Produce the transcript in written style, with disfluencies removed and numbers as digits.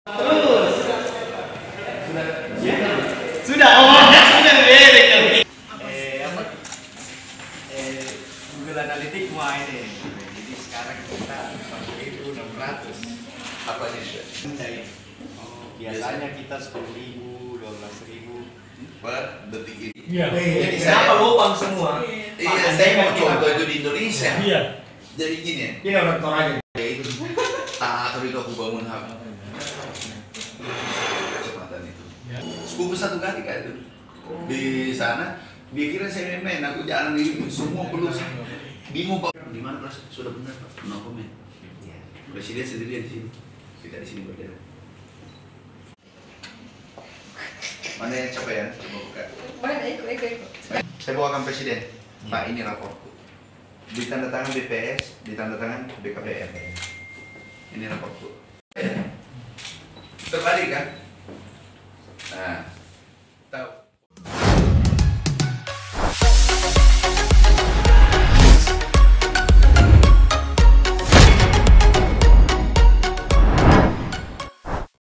Terus. Sudah. Oh, sudah beres. Apa? Google Analytics mau ini. Jadi sekarang kita 4.600. Apa sih? Biasanya kita 10.000, 12.000 per detik ini. Iya. Jadi Kenapa saya, lubang semua? iya, saya mau contoh itu di Indonesia. Iya. Jadi gini ya. Ini rektor aja. Ya itu tak itu aku bangun HP. Kecepatan itu. Sepupu satu kali kan itu. Di sana dia kira saya main, aku jalan ini semua perlu bingung Pak. Di mana kelas sudah benar Pak? No comment. Presiden sendiri di sini. Tidak di sini berdiri. Mana yang capaian? Coba buka. Ikut. Saya bawakan presiden. Pak, ini raportku. Ditandatangan BPS, ditandatangan BKPM. Ini raportku. Terbalik kan? Nah, tahu.